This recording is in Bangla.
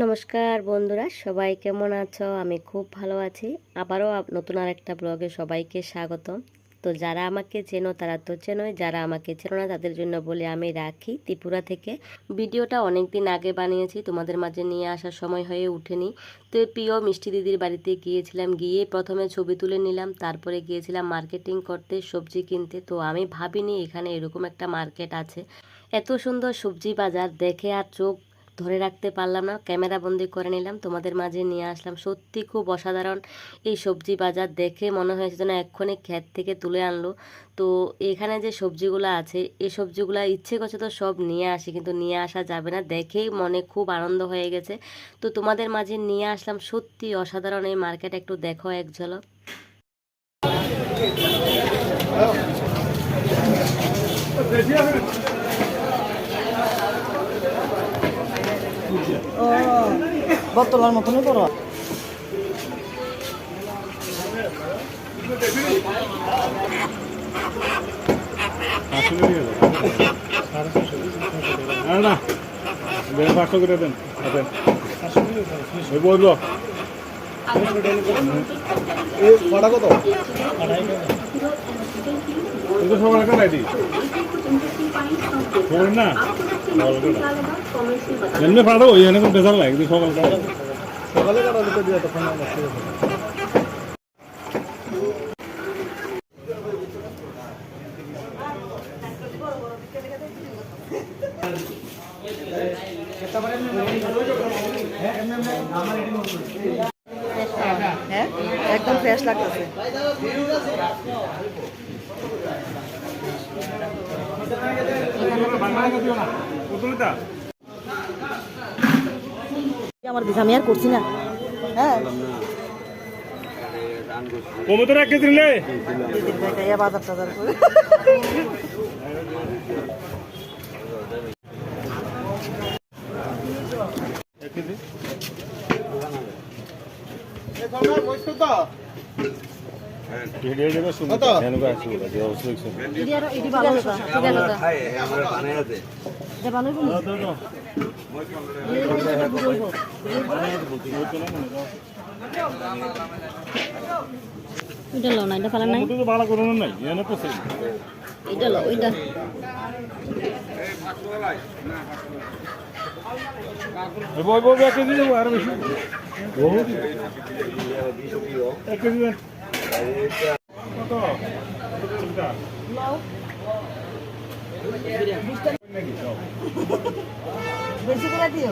নমস্কার বন্ধুরা, সবাই কেমন আছো? আমি খুব ভালো আছি। আবারও নতুন আরেকটা ব্লগে সবাইকে স্বাগতম। তো যারা আমাকে চেনো তারা তো চেনোই, যারা আমাকে চেনো না তাদের জন্য বলে আমি রাখি ত্রিপুরা থেকে। ভিডিওটা অনেক দিন আগে বানিয়েছি, তোমাদের মাঝে নিয়ে আসার সময় হয়ে ওঠেনি। তো প্রিয় মিষ্টি দিদির বাড়িতে গিয়েছিলাম, গিয়ে প্রথমে ছবি তুলে নিলাম, তারপরে গিয়েছিলাম মার্কেটিং করতে, সবজি কিনতে। তো আমি ভাবিনি এখানে এরকম একটা মার্কেট আছে। এত সুন্দর সবজি বাজার দেখে আর চোখ ধরে রাখতে পারলাম না, ক্যামেরা বন্দি করে নিলাম, তোমাদের মাঝে নিয়ে আসলাম। সত্যি খুব অসাধারণ এই সবজি বাজার, দেখে মনে হয়েছে যেন এক্ষুনি ক্ষেত থেকে তুলে আনলো। তো এখানে যে সবজিগুলো আছে, এই সবজিগুলো ইচ্ছে করছে তো সব নিয়ে আসি, কিন্তু নিয়ে আসা যাবে না, দেখেই মনে খুব আনন্দ হয়ে গেছে। তো তোমাদের মাঝে নিয়ে আসলাম। সত্যি অসাধারণ এই মার্কেট, একটু দেখো এক ঝলক। বোতলার মতনই বড়। পাঁচশো করে দেন, বলবো কটা কত সবার একটা রাইডি না এমনি পাঠাবো, এখানে কোনো বেজার লাগে কিন্তু সকাল সকালে কাটা দিয়ে তখন হ্যাঁ, একদম ফ্রেশ লাগতেছে। আমার দিশা আমি আর করছি না। হ্যাঁ, কমতর 1 কেজি নিলে বাজার টাজার করে ভালো করো নাই এনে পছন্দ এটা লো, ওইটা বই বই 1 কেজি দেবো আর বেশি 1 কেজি দেন কত চিন্তা বেশি করে দিও।